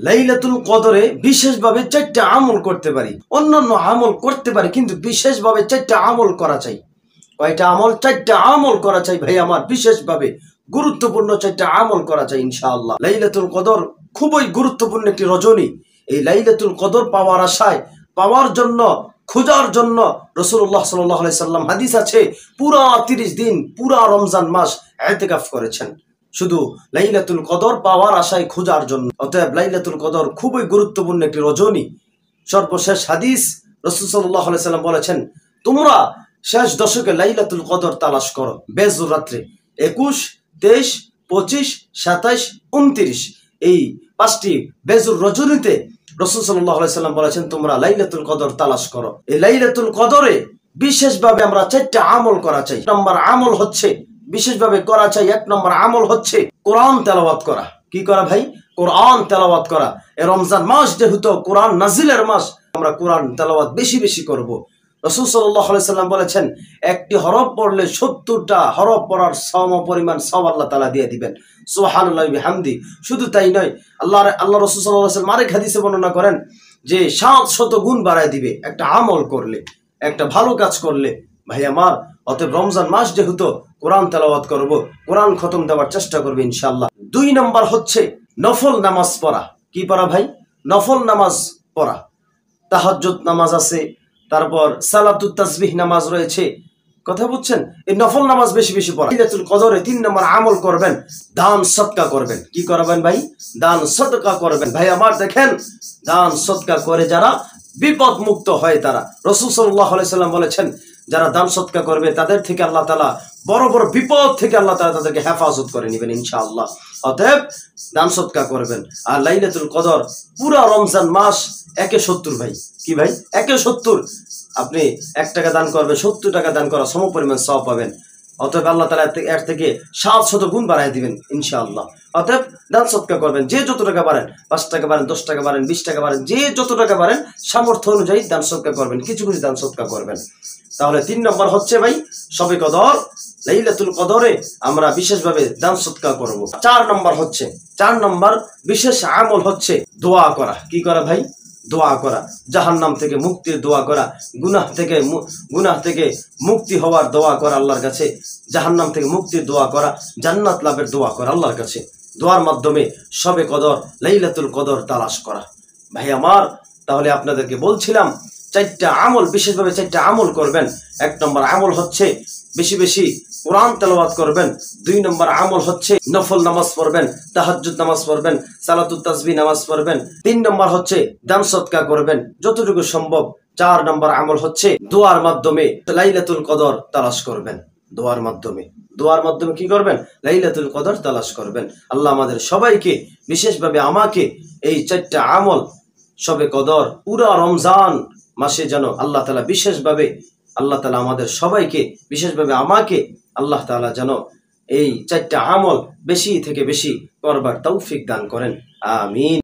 লাইলাতুল কদরে বিশেষভাবে 4টা আমল করতে পারি, অন্যান্য আমল করতে পারি, কিন্তু বিশেষভাবে 4টা আমল করা চাই। কয়টা আমল? 4টা আমল করা চাই ভাই আমার, বিশেষভাবে গুরুত্বপূর্ণ 4টা আমল করা চাই ইনশাআল্লাহ। লাইলাতুল কদর খুবই গুরুত্বপূর্ণ একটি রজনী। এই লাইলাতুল কদর পাওয়ার আশায়, পাওয়ার জন্য, খোঁজার জন্য রাসূলুল্লাহ সাল্লাল্লাহু আলাইহি সাল্লাম, হাদিস আছে, পুরা 30 দিন, পুরা রমজান মাস ইতিকাফ করেছেন শুধু লাইলাতুল কদর পাওয়ার আশায়, খোঁজার জন্য। অতএব লাইলাতুল কদর খুবই গুরুত্বপূর্ণ একটি রজনী। সর্বশেষ হাদিস, রাসূল সাল্লাল্লাহু আলাইহি সাল্লাম বলেছেন, তোমরা শেষ দশকে লাইলাতুল কদর তালাশ করো। বেজুর রাত্রে 21, 23, 25, 27, 29 এই 5টি বেজুর রজনীতে রাসূল সাল্লাল্লাহু আলাইহি সাল্লাম বলেছেন, তোমরা লাইলাতুল কদর তালাশ করো। এই লাইলাতুল কদরে বিশেষভাবে আমরা 4টা আমল করা চাই। নম্বর আমল হচ্ছে, বিশেষভাবে করা চাই, 1 নম্বর আমল হচ্ছে কোরআন তেলাওয়াত করা। কি করা ভাই? কোরআন তেলাওয়াত করা। এই রমজান মাস যেহেতু কোরআন নাজিলের মাস, আমরা কোরআন তেলাওয়াত বেশি বেশি করব। রাসূল সাল্লাল্লাহু আলাইহি সাল্লাম বলেছেন, একটি হরফ পড়লে 70টা হরফ পড়ার সম পরিমাণ সওয়াব আল্লাহ তাআলা দিয়ে দিবেন। সুবহানাল্লাহি ওয়া বিহামদি। শুধু তাই নয়, আল্লাহ রাসূল সাল্লাল্লাহু আলাইহি সাল্লাম আরেক হাদিসে বর্ণনা করেন যে 700 গুণ বাড়ায় দিবে একটা আমল করলে, একটা ভালো কাজ করলে ভাই আমার। অতএব রমজান মাস যেহেতু কোরআন তেলাওয়াত করব, কোরআন খতম দেওয়ার চেষ্টা করবে ইনশাআল্লাহ। 2 নম্বর হচ্ছে নফল নামাজ পড়া। কি পড়া ভাই? নফল নামাজ পড়া। তাহাজ্জুদ নামাজ আছে, তারপর সালাতুত তাসবিহ নামাজ রয়েছে। কথা বুঝছেন? এই নফল নামাজ বেশি বেশি পড়া। লাইলাতুল কদরে 3 নম্বর আমল করবেন, দান সদকা করবেন। কি করবেন ভাই? দান সদকা করবেন। ভাই আমার দেখেন, দান সদকা করে যারা বিপদ মুক্ত হয়, তারা, রাসূল সাল্লাল্লাহু আলাইহি সাল্লাম বলেছেন, যারা দান সদকা করবে তাদের থেকে আল্লাহ তাআলা বড় বড় বিপদ থেকে আল্লাহ তাআলা তাদেরকে হেফাজত করে নেবেন ইনশাআল্লাহ। অতএব দান সদকা করবেন। আর লাইলাতুল কদর পুরা রমজান মাস 1/70 ভাই। কি ভাই? 1/70। আপনি 1 টাকা দান করবেন, 70 টাকা দান করা সমপরিমাণ সওয়াব পাবেন। অতএব আল্লাহ তাআলা এর থেকে 700 গুণ বাড়ায় দিবেন ইনশাআল্লাহ। অতএব দান সদকা করবেন, যে যত টাকা পারেন, 5 টাকা পারেন, 10 টাকা পারেন, 20 টাকা পারেন, যে যত টাকা পারেন সামর্থ্য অনুযায়ী দান সদকা করবেন, কিছু কিছু দান সদকা করবেন। তাহলে 3 নম্বর হচ্ছে ভাই শবে কদর, লাইলাতুল কদরে আমরা বিশেষভাবে দান সদকা করব। 4 নম্বর হচ্ছে, 4 নম্বর বিশেষ আমল হচ্ছে দোয়া করা। কি করা ভাই? দোয়া করা। জাহান্নাম থেকে মুক্তির দোয়া করা, গুনাহ থেকে মুক্তি হওয়ার দোয়া করা আল্লাহর কাছে, জাহান্নাম থেকে মুক্তির দোয়া করা, জান্নাত লাভের দোয়া করা আল্লাহর কাছে। দোয়ার মাধ্যমে শবে কদর, লাইলাতুল কদর তালাশ করা। ভাই আমার, তাহলে আপনাদেরকে বলছিলাম 4টা আমল, বিশেষভাবে 4টা আমল করবেন। 1 নম্বর আমল হচ্ছে বেশি বেশি কোরআন তেলাওয়াত করবেন। 2 নম্বর আমল হচ্ছে নফল নামাজ পড়বেন, তাহাজ্জুদ নামাজ পড়বেন, সালাতুত তাসবিহ নামাজ পড়বেন। 3 নম্বর হচ্ছে দান সদকা করবেন যতটুকু সম্ভব। 4 নম্বর আমল হচ্ছে দোয়ার মাধ্যমে লাইলাতুল কদর তালাশ করবেন। দোয়ার মাধ্যমে কি করবেন? লাইলাতুল কদর তালাশ করবেন। আল্লাহ আমাদের সবাইকে, বিশেষভাবে আমাকে, এই 4টা আমল শবে কদর পুরা রমজান মাসে যেন আল্লাহ তাআলা বিশেষভাবে, আল্লাহ তাআলা আমাদের সবাইকে, বিশেষভাবে আমাকে আল্লাহ তাআলা যেন এই 4টা আমল বেশি থেকে বেশি করবার তৌফিক দান করেন। আমিন।